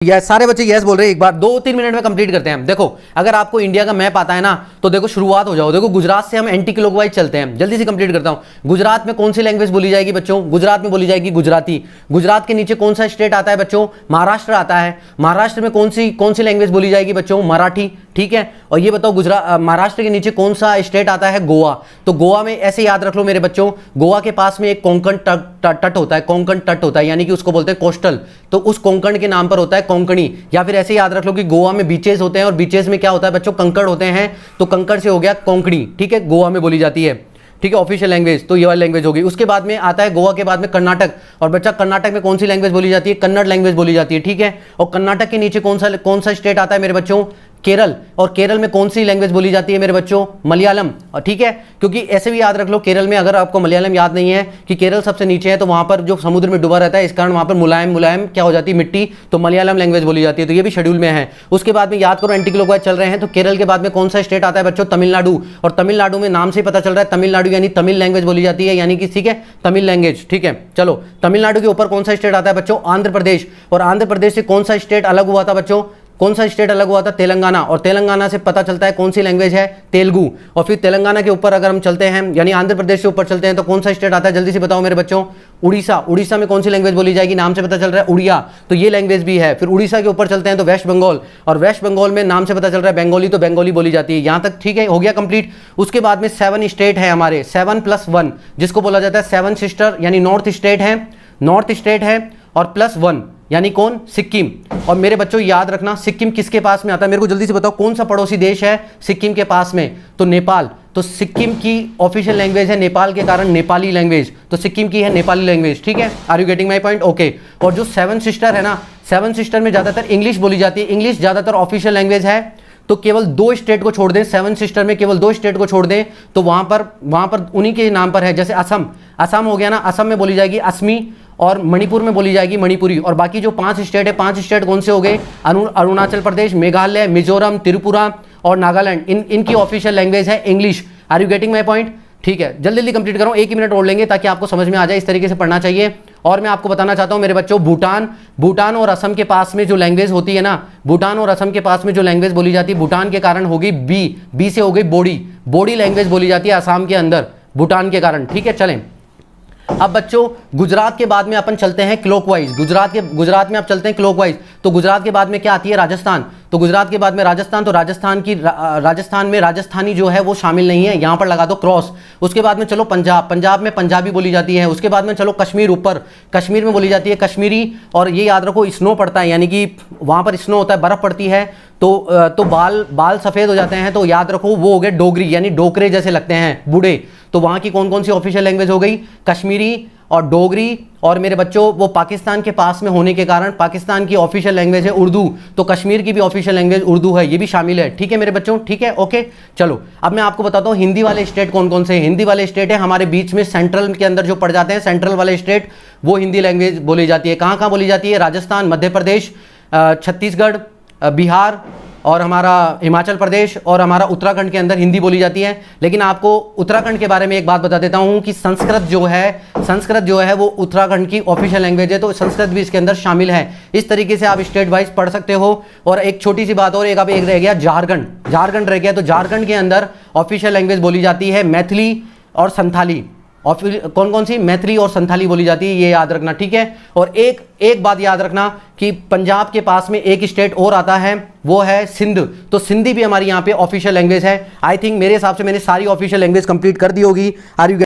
Yes, सारे बच्चे yes बोल रहे हैं। एक बार 2-3 मिनट में कंप्लीट करते हैं। देखो, अगर आपको इंडिया का मैप आता है ना, तो देखो शुरुआत हो जाओ। देखो, गुजरात से हम एंटी क्लॉकवाइज चलते हैं। जल्दी से कंप्लीट करता हूं। गुजरात में कौन सी लैंग्वेज बोली जाएगी बच्चों? गुजरात में बोली जाएगी गुजराती। गुजरात के नीचे कौन सा स्टेट आता है बच्चों? महाराष्ट्र आता है। महाराष्ट्र में कौन सी लैंग्वेज बोली जाएगी बच्चों? मराठी। ठीक है। और ये बताओ, महाराष्ट्र के नीचे कौन सा स्टेट आता है? गोवा। तो गोवा में ऐसे याद रख लो मेरे बच्चों, गोवा के पास में एक कोंकण तट होता है। कोंकण तट होता है, यानी कि उसको बोलते हैं कोस्टल। तो उस कोंकण के नाम पर होता है कोंकणी। या फिर ऐसे याद रख लो कि गोवा में बीचेस होते हैं, और बीचेस में क्या होता है बच्चों? कंकड़ होते हैं। तो कंकड़ से हो गया कोंकणी। ठीक है, गोवा में बोली जाती है। ठीक है, ऑफिशियल लैंग्वेज तो ये वाली लैंग्वेज होगी। उसके बाद में आता है गोवा के बाद में कर्नाटक। और बच्चा, कर्नाटक में कौन सी लैंग्वेज बोली जाती है? कन्नड़ लैंग्वेज बोली जाती है। ठीक है। और कर्नाटक के नीचे कौन सा स्टेट आता है मेरे बच्चों? केरल। और केरल में कौन सी लैंग्वेज बोली जाती है मेरे बच्चों? मलयालम। ठीक है, क्योंकि ऐसे भी याद रख लो, केरल में अगर आपको मलयालम याद नहीं है कि केरल सबसे नीचे है, तो वहां पर जो समुद्र में डूबा रहता है, इस कारण वहां पर मुलायम क्या हो जाती है? मिट्टी। तो मलयालम लैंग्वेज बोली जाती है। तो ये भी शेड्यूल में है। उसके बाद में याद करो, एंटी क्लॉकवाइज चल रहे हैं, तो केरल के बाद में कौन सा स्टेट आता है बच्चों? तमिलनाडु। और तमिलनाडु में नाम से पता चल रहा है, तमिलनाडु यानी तमिल लैंग्वेज बोली जाती है, यानी कि ठीक है, तमिल लैंग्वेज। ठीक है, चलो, तमिलनाडु के ऊपर कौन सा स्टेट आता है बच्चों? आंध्र प्रदेश। और आंध्र प्रदेश से कौन सा स्टेट अलग हुआ था बच्चों? कौन सा स्टेट अलग हुआ था? तेलंगाना। और तेलंगाना से पता चलता है कौन सी लैंग्वेज है? तेलुगु। और फिर तेलंगाना के ऊपर अगर हम चलते हैं, यानी आंध्र प्रदेश से ऊपर चलते हैं, तो कौन सा स्टेट आता है? जल्दी से बताओ मेरे बच्चों। उड़ीसा। उड़ीसा में कौन सी लैंग्वेज बोली जाएगी? नाम से पता चल रहा है उड़िया। तो ये लैंग्वेज भी है। फिर उड़ीसा के ऊपर चलते हैं तो वेस्ट बंगाल। और वेस्ट बंगाल में नाम से पता चल रहा है बंगाली, तो बंगाली बोली जाती है। यहां तक ठीक है, हो गया कंप्लीट। उसके बाद में 7 स्टेट है हमारे, 7+1, जिसको बोला जाता है 7 सिस्टर, यानी नॉर्थ स्टेट है और +1, यानी कौन? सिक्किम। और मेरे बच्चों याद रखना, सिक्किम किसके पास में आता है? मेरे को जल्दी से बताओ, कौन सा पड़ोसी देश है सिक्किम के पास में? तो नेपाल। तो सिक्किम की ऑफिशियल लैंग्वेज है नेपाल के कारण नेपाली लैंग्वेज। तो सिक्किम की है नेपाली लैंग्वेज। ठीक है, are you getting my point? Okay. और जो 7 सिस्टर है ना, 7 सिस्टर में ज्यादातर इंग्लिश बोली जाती है। इंग्लिश ज्यादातर ऑफिशियल लैंग्वेज है। तो केवल 2 स्टेट को छोड़ दें, 7 सिस्टर में केवल 2 स्टेट को छोड़ दें, तो वहां पर उन्हीं के नाम पर है। जैसे असम हो गया ना, असम में बोली जाएगी असमी। और मणिपुर में बोली जाएगी मणिपुरी। और बाकी जो 5 स्टेट है, 5 स्टेट कौन से हो गए? अरुणाचल प्रदेश, मेघालय, मिजोरम, त्रिपुरा और नागालैंड। इनकी ऑफिशियल लैंग्वेज है English. Are you getting my point? ठीक है, जल्दी कंप्लीट करो। 1 ही मिनट और लेंगे ताकि आपको समझ में आ जाए। इस तरीके से पढ़ना चाहिए। और मैं आपको बताना चाहता हूं मेरे बच्चों, भूटान और असम के पास में जो लैंग्वेज होती है ना, भूटान और असम के पास में जो लैंग्वेज बोली जाती है, भूटान के कारण होगी बी से हो गई बोडी लैंग्वेज बोली जाती है असम के अंदर, भूटान के कारण। ठीक है, चलें। अब बच्चों, गुजरात के बाद में अपन चलते हैं क्लॉकवाइज। गुजरात में आप चलते हैं क्लॉकवाइज। तो गुजरात के बाद में क्या आती है? राजस्थान। तो गुजरात के बाद में राजस्थान। तो राजस्थान में राजस्थानी जो है वो शामिल नहीं है, यहां पर लगा दो क्रॉस। उसके बाद में चलो पंजाब में पंजाबी बोली जाती है। उसके बाद में चलो कश्मीर, ऊपर कश्मीर में बोली जाती है कश्मीरी। और ये याद रखो, स्नो पड़ता है, यानी कि वहां पर स्नो होता है, बर्फ पड़ती है, तो बाल सफेद हो जाते हैं। तो याद रखो, वो हो गए डोगरी, यानी डोकरे जैसे लगते हैं बूढ़े। तो वहां की कौन सी ऑफिशियल लैंग्वेज हो गई? कश्मीरी और डोगरी। और मेरे बच्चों, वो पाकिस्तान के पास में होने के कारण पाकिस्तान की ऑफिशियल लैंग्वेज है उर्दू। तो कश्मीर की भी ऑफिशियल लैंग्वेज उर्दू है, ये भी शामिल है। ठीक है मेरे बच्चों? ठीक है, ओके। चलो, अब मैं आपको बताता हूं हिंदी वाले स्टेट कौन से हैं। हिंदी वाले स्टेट है हमारे बीच में, सेंट्रल के अंदर जो पड़ जाते हैं, सेंट्रल वाले स्टेट, वो हिंदी लैंग्वेज बोली जाती है। कहां बोली जाती है? राजस्थान, मध्य प्रदेश, छत्तीसगढ़, बिहार और हमारा हिमाचल प्रदेश और हमारा उत्तराखंड के अंदर हिंदी बोली जाती है। लेकिन आपको उत्तराखंड के बारे में एक बात बता देता हूं कि संस्कृत जो है वो उत्तराखंड की ऑफिशियल लैंग्वेज है। तो संस्कृत भी इसके अंदर शामिल है। इस तरीके से आप स्टेट वाइज पढ़ सकते हो। और एक छोटी सी बात और, एक रह गया झारखंड रह गया। तो झारखंड के अंदर ऑफिशियल लैंग्वेज बोली जाती है मैथिली और संथाली। और फिर कौन सी? मैथिली और संथाली बोली जाती है, ये याद रखना। ठीक है। और एक बात याद रखना कि पंजाब के पास में एक स्टेट और आता है, वो है सिंध। तो सिंधी भी हमारी यहाँ पे ऑफिशियल लैंग्वेज है। आई थिंक मेरे हिसाब से मैंने सारी ऑफिशियल लैंग्वेज कंप्लीट कर दी होगी। Are you